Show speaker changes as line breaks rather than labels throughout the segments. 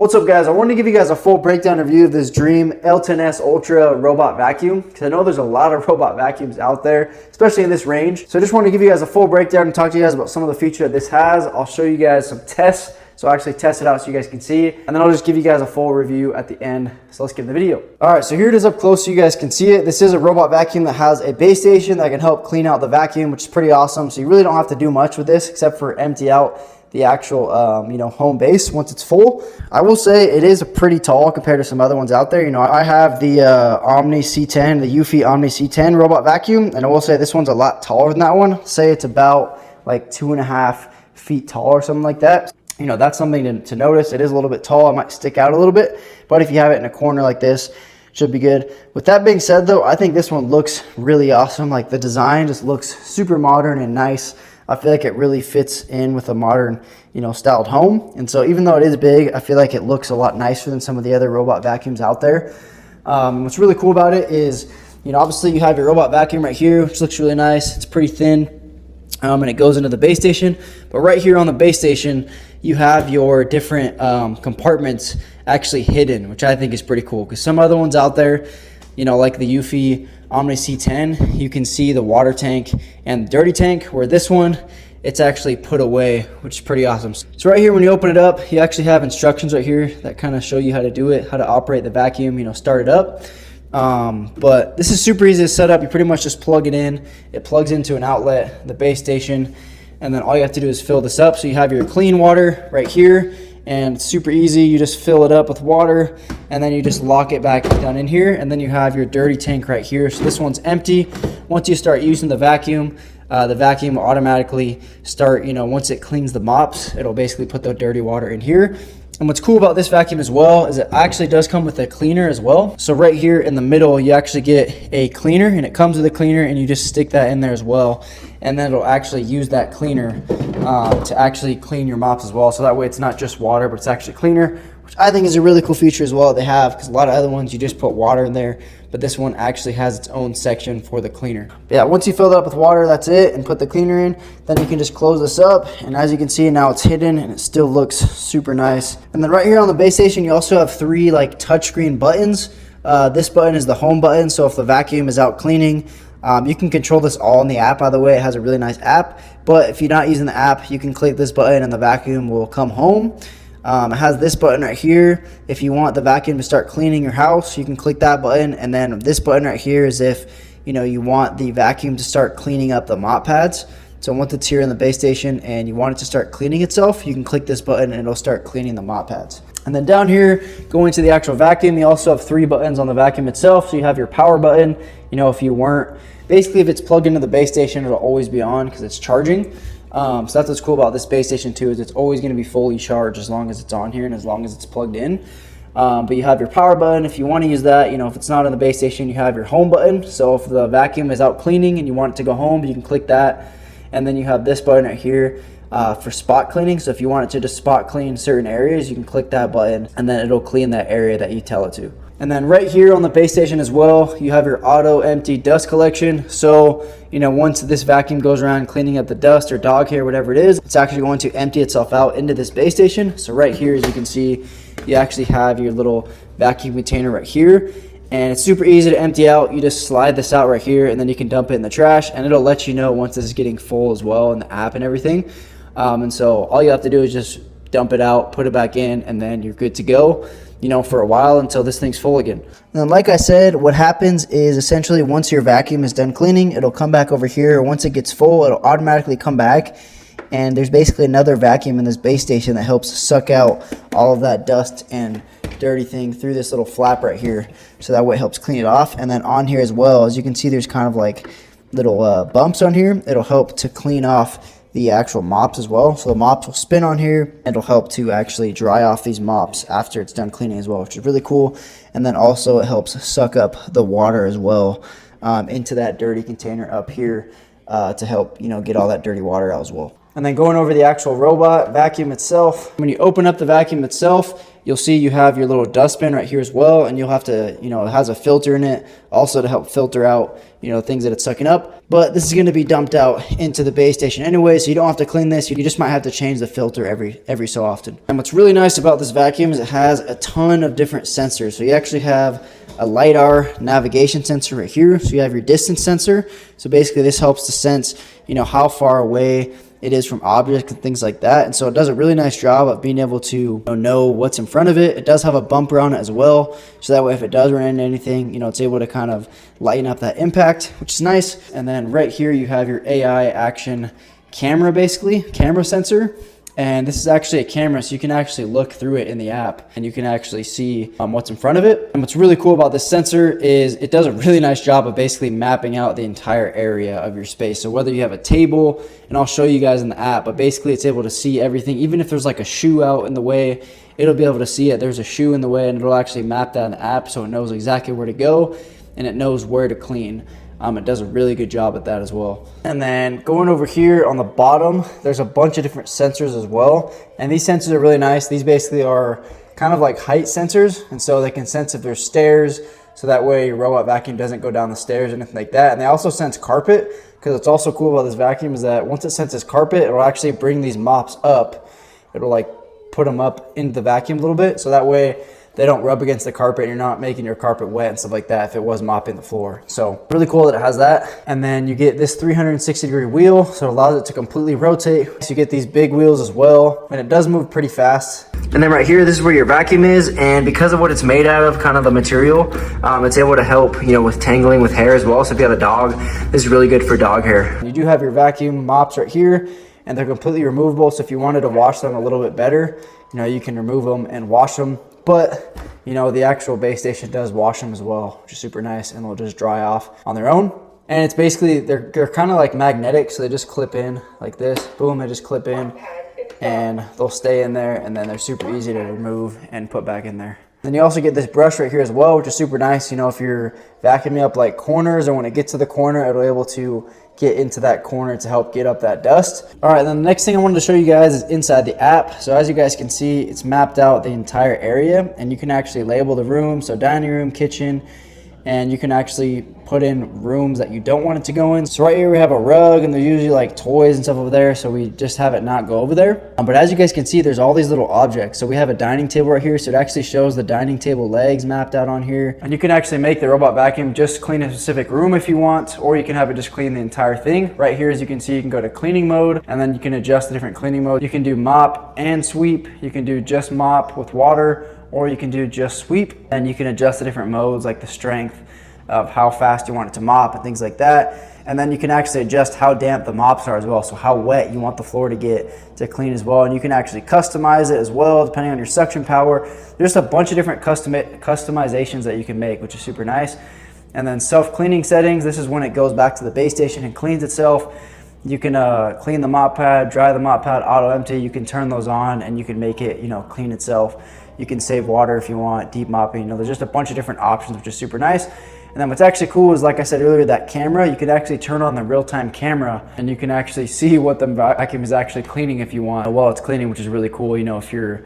What's up, guys? I wanted to give you guys a full breakdown review of this Dreame L10s Ultra robot vacuum, because I know there's a lot of robot vacuums out there, especially in this range. So I just wanted to give you guys a full breakdown and talk to you guys about some of the features that this has. I'll show you guys some tests, so I'll actually test it out so you guys can see, and then I'll just give you guys a full review at the end. So let's get in the video. All right, so here it is up close so you guys can see it. This is a robot vacuum that has a base station that can help clean out the vacuum, which is pretty awesome. So you really don't have to do much with this except for empty out the actual home base once it's full. I will say it is pretty tall compared to some other ones out there. I have the Omni C10, the Eufy Omni C10 robot vacuum, and I will say this one's a lot taller than that one. Say it's about like 2.5 feet tall or something like that. That's something to notice. It is a little bit tall. It might stick out a little bit, but if you have it in a corner like this, should be good. With that being said though, I think this one looks really awesome. Like the design just looks super modern and nice. I feel like it really fits in with a modern, styled home. And so even though it is big, I feel like it looks a lot nicer than some of the other robot vacuums out there. What's really cool about it is, obviously you have your robot vacuum right here, which looks really nice. It's pretty thin, and it goes into the base station. But right here on the base station, you have your different compartments actually hidden, which I think is pretty cool. Because some other ones out there, like the Eufy Omni C10, you can see the water tank and the dirty tank, where this one, it's actually put away, which is pretty awesome. So right here, when you open it up, you actually have instructions right here that kind of show you how to do it, how to operate the vacuum, start it up. But this is super easy to set up. You pretty much just plug it in. It plugs into an outlet, the base station, and then all you have to do is fill this up. So you have your clean water right here, and it's super easy. You just fill it up with water, and then you just lock it back down in here, and then you have your dirty tank right here. So this one's empty. Once you start using the vacuum will automatically start, once it cleans the mops, it'll basically put the dirty water in here. And what's cool about this vacuum as well is it actually does come with a cleaner as well. So right here in the middle, you actually get a cleaner, and it comes with a cleaner, and you just stick that in there as well. And then it'll actually use that cleaner to actually clean your mops as well. So that way it's not just water, but it's actually cleaner, which I think is a really cool feature as well they have, because a lot of other ones you just put water in there, but this one actually has its own section for the cleaner. But yeah, once you fill it up with water, that's it, and put the cleaner in, then you can just close this up, and as you can see, now it's hidden and it still looks super nice. And then right here on the base station, you also have 3 touchscreen buttons. This button is the home button, so if the vacuum is out cleaning, you can control this all in the app. By the way, it has a really nice app, but if you're not using the app, you can click this button and the vacuum will come home. It has this button right here. If you want the vacuum to start cleaning your house, you can click that button, and then this button right here is if you want the vacuum to start cleaning up the mop pads. So once it's here in the base station and you want it to start cleaning itself, you can click this button and it'll start cleaning the mop pads. And then down here, going to the actual vacuum, you also have 3 buttons on the vacuum itself. So you have your power button. If you weren't, basically if it's plugged into the base station, it'll always be on because it's charging. So that's what's cool about this base station too, is it's always going to be fully charged as long as it's on here and as long as it's plugged in. But you have your power button if you want to use that. If it's not on the base station, you have your home button. So if the vacuum is out cleaning and you want it to go home, you can click that. And then you have this button right here for spot cleaning. So if you want it to just spot clean certain areas, you can click that button and then it'll clean that area that you tell it to. And then right here on the base station as well, you have your auto empty dust collection. So, once this vacuum goes around cleaning up the dust or dog hair, whatever it is, it's actually going to empty itself out into this base station. So right here, as you can see, you actually have your little vacuum container right here. And it's super easy to empty out. You just slide this out right here, and then you can dump it in the trash, and it'll let you know once this is getting full as well in the app and everything. And so all you have to do is just dump it out, put it back in, and then you're good to go, for a while until this thing's full again. And then like I said, what happens is essentially once your vacuum is done cleaning, it'll come back over here. Once it gets full, it'll automatically come back. And there's basically another vacuum in this base station that helps suck out all of that dust and dirty thing through this little flap right here. So that way it helps clean it off. And then on here as well, as you can see, there's kind of like little bumps on here. It'll help to clean off the actual mops as well. So the mops will spin on here and it'll help to actually dry off these mops after it's done cleaning as well, which is really cool. And then also it helps suck up the water as well into that dirty container up here to help get all that dirty water out as well. And then going over the actual robot vacuum itself, when you open up the vacuum itself, you'll see you have your little dustbin right here as well, and you'll have to, you know, it has a filter in it also to help filter out, you know, things that it's sucking up. But this is going to be dumped out into the base station anyway, so you don't have to clean this. You just might have to change the filter every so often. And what's really nice about this vacuum is it has a ton of different sensors. So you actually have a LiDAR navigation sensor right here. So you have your distance sensor. So basically this helps to sense, you know, how far away it is from objects and things like that. And so it does a really nice job of being able to know what's in front of it. It does have a bumper on it as well, so that way if it does run into anything, you know, it's able to kind of lighten up that impact, which is nice. And then right here you have your AI action camera, basically camera sensor. And this is actually a camera, so you can actually look through it in the app and you can actually see what's in front of it. And what's really cool about this sensor is it does a really nice job of basically mapping out the entire area of your space. So whether you have a table, and I'll show you guys in the app, but basically it's able to see everything. Even if there's like a shoe out in the way, it'll be able to see it. There's a shoe in the way and it'll actually map that in the app, so it knows exactly where to go and it knows where to clean. It does a really good job at that as well. And then going over here on the bottom, there's a bunch of different sensors as well. And these sensors are really nice. These basically are kind of like height sensors. And so they can sense if there's stairs, so that way your robot vacuum doesn't go down the stairs or anything like that. And they also sense carpet, because what's also cool about this vacuum is that once it senses carpet, it'll actually bring these mops up. It'll like put them up into the vacuum a little bit, so that way they don't rub against the carpet and you're not making your carpet wet and stuff like that if it was mopping the floor. So really cool that it has that. And then you get this 360-degree wheel, so it allows it to completely rotate. So you get these big wheels as well, and it does move pretty fast. And then right here, this is where your vacuum is, and because of what it's made out of, kind of the material, it's able to help, you know, with tangling with hair as well. So if you have a dog, this is really good for dog hair. You do have your vacuum mops right here, and they're completely removable. So if you wanted to wash them a little bit better, you know, you can remove them and wash them. But, you know, the actual base station does wash them as well, which is super nice, and they'll just dry off on their own. And it's basically, they're kind of like magnetic, so they just clip in like this. Boom, they just clip in, and they'll stay in there, and then they're super easy to remove and put back in there. Then you also get this brush right here as well, which is super nice. You know, if you're vacuuming up like corners, or when it gets to the corner, it'll be able to get into that corner to help get up that dust. All right, then the next thing I wanted to show you guys is inside the app. So as you guys can see, it's mapped out the entire area, and you can actually label the room. So dining room, kitchen, and you can actually put in rooms that you don't want it to go in. So right here we have a rug, and there's usually like toys and stuff over there, so we just have it not go over there. But as you guys can see, there's all these little objects. So we have a dining table right here, so it actually shows the dining table legs mapped out on here. And you can actually make the robot vacuum just clean a specific room if you want, or you can have it just clean the entire thing. Right here, as you can see, you can go to cleaning mode, and then you can adjust the different cleaning modes. You can do mop and sweep. You can do just mop with water, or you can do just sweep. And you can adjust the different modes, like the strength of how fast you want it to mop and things like that. And then you can actually adjust how damp the mops are as well, so how wet you want the floor to get to clean as well. And you can actually customize it as well depending on your suction power. There's a bunch of different customizations that you can make, which is super nice. And then self-cleaning settings, this is when it goes back to the base station and cleans itself. You can clean the mop pad, dry the mop pad, auto empty. You can turn those on and you can make it, you know, clean itself. You can save water if you want, deep mopping. You know, there's just a bunch of different options, which is super nice. And then what's actually cool is, like I said earlier, that camera, you can actually turn on the real-time camera and you can actually see what the vacuum is actually cleaning if you want while it's cleaning, which is really cool. You know, if you're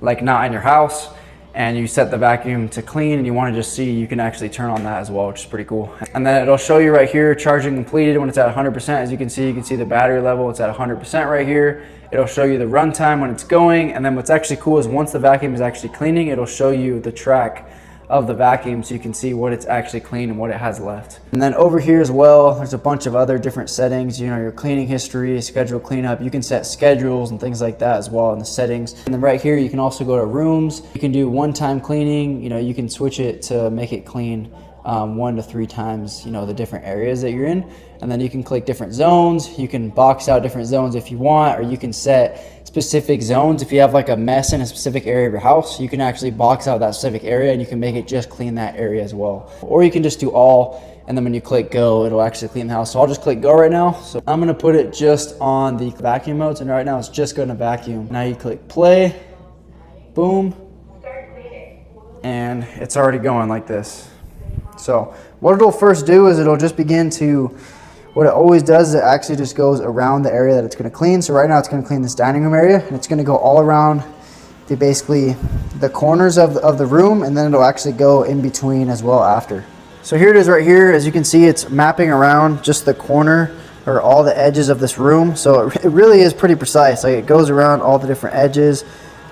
like not in your house and you set the vacuum to clean and you want to just see, you can actually turn on that as well, which is pretty cool. And then it'll show you right here, charging completed when it's at 100%. As you can see the battery level, it's at 100% right here. It'll show you the runtime when it's going. And then what's actually cool is once the vacuum is actually cleaning, it'll show you the track of the vacuum, so you can see what it's actually cleaned and what it has left. And then over here as well, there's a bunch of other different settings. You know, your cleaning history, schedule cleanup. You can set schedules and things like that as well in the settings. And then right here, you can also go to rooms. You can do one-time cleaning. You know, you can switch it to make it clean 1 to 3 times, you know, the different areas that you're in. And then you can click different zones. You can box out different zones if you want, or you can set specific zones. If you have like a mess in a specific area of your house, you can actually box out that specific area and you can make it just clean that area as well. Or you can just do all, and then when you click go, it'll actually clean the house. So I'll just click go right now. So I'm gonna put it just on the vacuum modes, and right now it's just gonna vacuum. Now you click play, boom, and it's already going like this. So what it'll first do is it'll just begin to what it always does is it actually just goes around the area that it's going to clean. So right now it's going to clean this dining room area, and it's going to go all around basically the corners of the room, and then it'll actually go in between as well after. So here it is right here. As you can see, it's mapping around just the corner or all the edges of this room. So it really is pretty precise. Like, it goes around all the different edges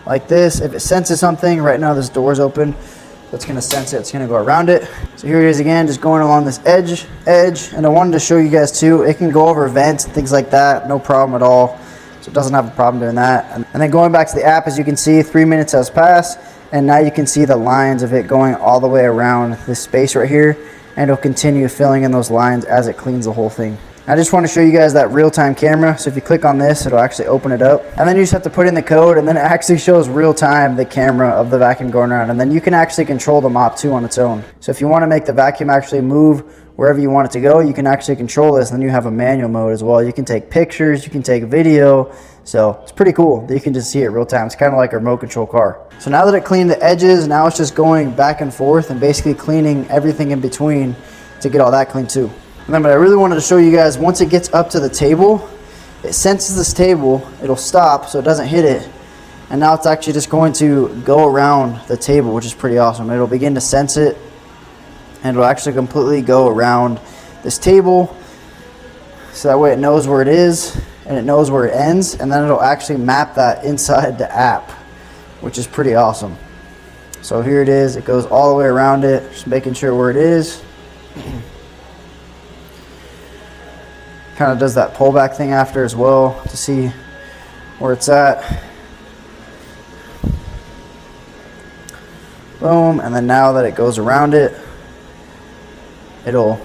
like this. If it senses something, right now this door's open, so it's going to sense it, it's going to go around it. So here it is again, just going along this edge, and I wanted to show you guys too, it can go over vents and things like that, no problem at all. So it doesn't have a problem doing that. And then going back to the app, as you can see, 3 minutes has passed, and now you can see the lines of it going all the way around this space right here, and it'll continue filling in those lines as it cleans the whole thing. I just want to show you guys that real-time camera. So if you click on this, it'll actually open it up, and then you just have to put in the code, and then it actually shows real-time the camera of the vacuum going around, and then you can actually control the mop too on its own. So if you want to make the vacuum actually move wherever you want it to go, you can actually control this, and then you have a manual mode as well. You can take pictures, you can take video, so it's pretty cool that you can just see it real time. It's kind of like a remote control car. So now that it cleaned the edges, now it's just going back and forth and basically cleaning everything in between to get all that clean too. And then what I really wanted to show you guys, once it gets up to the table, it senses this table, it'll stop so it doesn't hit it, and now it's actually just going to go around the table, which is pretty awesome. It'll begin to sense it, and it'll actually completely go around this table, so that way it knows where it is and it knows where it ends, and then it'll actually map that inside the app, which is pretty awesome. So here it is, it goes all the way around it, just making sure where it is. Kind of does that pullback thing after as well to see where it's at. Boom, and then now that it goes around it, it'll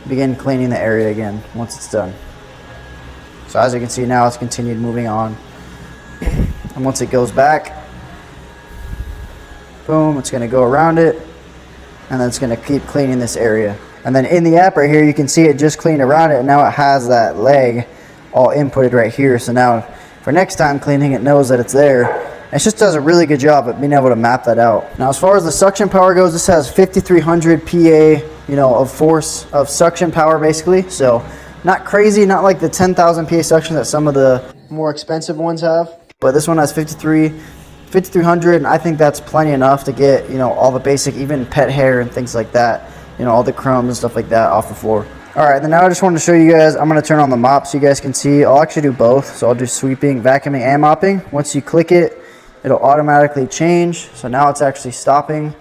begin cleaning the area again once it's done. So as you can see now, it's continued moving on. And once it goes back, boom, it's gonna go around it, and then it's gonna keep cleaning this area. And then in the app right here, you can see it just cleaned around it, and now it has that leg all inputted right here. So now for next time cleaning, it knows that it's there. It just does a really good job at being able to map that out. Now as far as the suction power goes, this has 5,300 PA, of force of suction power basically. So not crazy, not like the 10,000 PA suction that some of the more expensive ones have. But this one has 5,300, and I think that's plenty enough to get, all the basic, even pet hair and things like that. All the crumbs and stuff like that off the floor. All right, then now I just wanted to show you guys, I'm gonna turn on the mop so you guys can see. I'll actually do both. So I'll do sweeping, vacuuming, and mopping. Once you click it, it'll automatically change. So now it's actually stopping,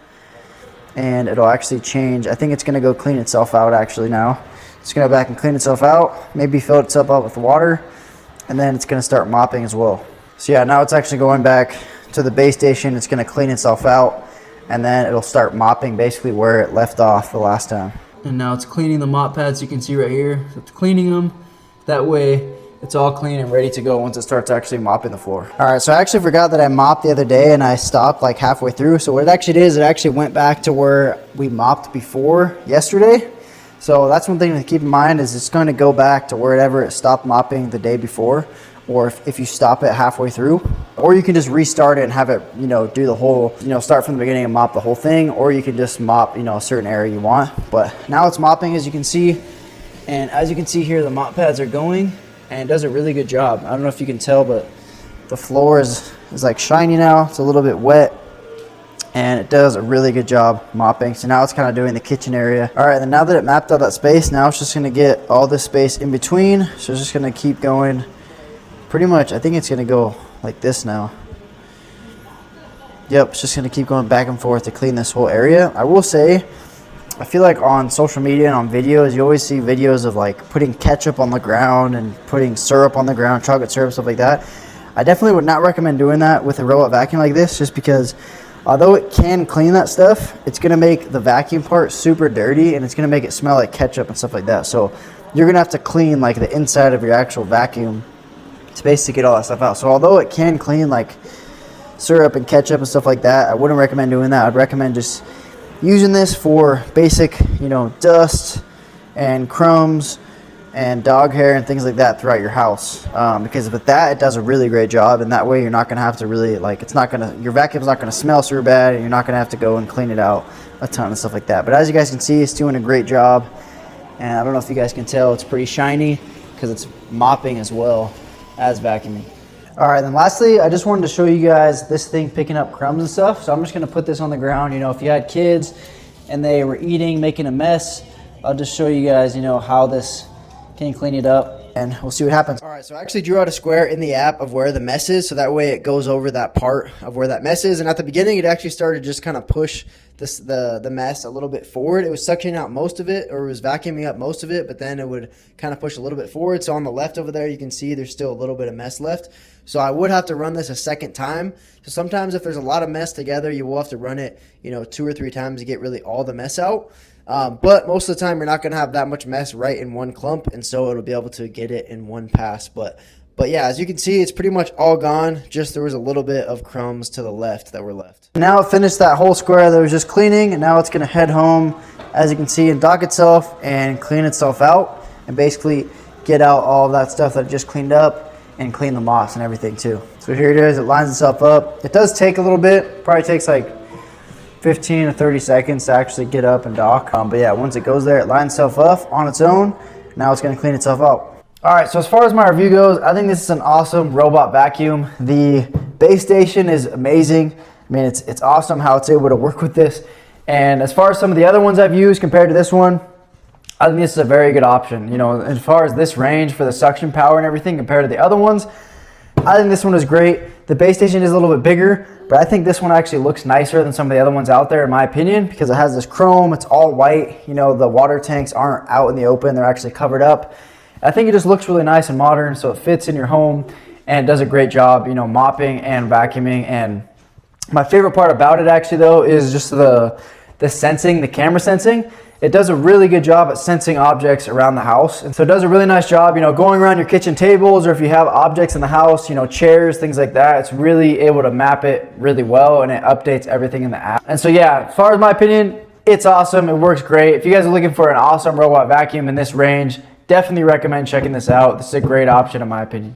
and it'll actually change. I think it's gonna go clean itself out actually now. It's gonna go back and clean itself out, maybe fill itself up with water, and then it's gonna start mopping as well. So yeah, now it's actually going back to the base station. It's gonna clean itself out, and then it'll start mopping basically where it left off the last time. And now it's cleaning the mop pads, you can see right here. So it's cleaning them. That way it's all clean and ready to go once it starts actually mopping the floor. All right, so I actually forgot that I mopped the other day, and I stopped like halfway through. So what it actually did is it actually went back to where we mopped before yesterday. So that's one thing to keep in mind, is it's going to go back to wherever it stopped mopping the day before, or if you stop it halfway through, or you can just restart it and have it, do the whole, start from the beginning and mop the whole thing, or you can just mop, a certain area you want. But now it's mopping, as you can see, and as you can see here, the mop pads are going, and it does a really good job. I don't know if you can tell, but the floor is like shiny now. It's a little bit wet, and it does a really good job mopping. So now it's kind of doing the kitchen area. All right, then now that it mapped out that space, now it's just gonna get all this space in between. So it's just gonna keep going. Pretty much, I think it's gonna go like this now. Yep, it's just gonna keep going back and forth to clean this whole area. I will say, I feel like on social media and on videos, you always see videos of like putting ketchup on the ground and putting syrup on the ground, chocolate syrup, stuff like that. I definitely would not recommend doing that with a robot vacuum like this, just because although it can clean that stuff, it's gonna make the vacuum part super dirty, and it's gonna make it smell like ketchup and stuff like that. So you're gonna have to clean like the inside of your actual vacuum to basically get all that stuff out. So although it can clean like syrup and ketchup and stuff like that, I wouldn't recommend doing that. I'd recommend just using this for basic, dust and crumbs and dog hair and things like that throughout your house. Because with that, it does a really great job, and that way you're not gonna have to really your vacuum's not gonna smell super bad, and you're not gonna have to go and clean it out a ton and stuff like that. But as you guys can see, it's doing a great job. And I don't know if you guys can tell, it's pretty shiny because it's mopping as well as vacuuming. All right, then lastly, I just wanted to show you guys this thing picking up crumbs and stuff. So I'm just gonna put this on the ground. You know, if you had kids and they were eating, making a mess, I'll just show you guys, you know, how this can clean it up, and we'll see what happens. All right, so I actually drew out a square in the app of where the mess is, so that way it goes over that part of where that mess is. And at the beginning, it actually started to just kind of push the mess a little bit forward. It was suctioning out most of it, or it was vacuuming up most of it, but then it would kind of push a little bit forward. So on the left over there, you can see there's still a little bit of mess left. So I would have to run this a second time. So sometimes if there's a lot of mess together, you will have to run it, you know, 2 or 3 times to get really all the mess out. But most of the time, you're not going to have that much mess right in one clump, and so it'll be able to get it in one pass. But yeah, as you can see, it's pretty much all gone. Just there was a little bit of crumbs to the left that were left. Now it finished that whole square that was just cleaning, and now it's going to head home, as you can see, and dock itself and clean itself out, and basically get out all of that stuff that it just cleaned up and clean the moss and everything too. So here it is. It lines itself up. It does take a little bit. Probably takes like 15 to 30 seconds to actually get up and dock. But yeah, once it goes there, it lines itself up on its own. Now it's going to clean itself out. All right, so as far as my review goes, I think this is an awesome robot vacuum. The base station is amazing. I mean, it's awesome how it's able to work with this. And as far as some of the other ones I've used compared to this one, I think this is a very good option. You know, as far as this range for the suction power and everything compared to the other ones, I think this one is great. The base station is a little bit bigger, but I think this one actually looks nicer than some of the other ones out there, in my opinion, because it has this chrome. It's all white. You know, the water tanks aren't out in the open. They're actually covered up. I think it just looks really nice and modern, so it fits in your home and does a great job, you know, mopping and vacuuming. And my favorite part about it actually, though, is just the sensing, the camera sensing. It does a really good job at sensing objects around the house. And so it does a really nice job, you know, going around your kitchen tables, or if you have objects in the house, you know, chairs, things like that. It's really able to map it really well, and it updates everything in the app. And so yeah, as far as my opinion, it's awesome. It works great. If you guys are looking for an awesome robot vacuum in this range, definitely recommend checking this out. This is a great option in my opinion.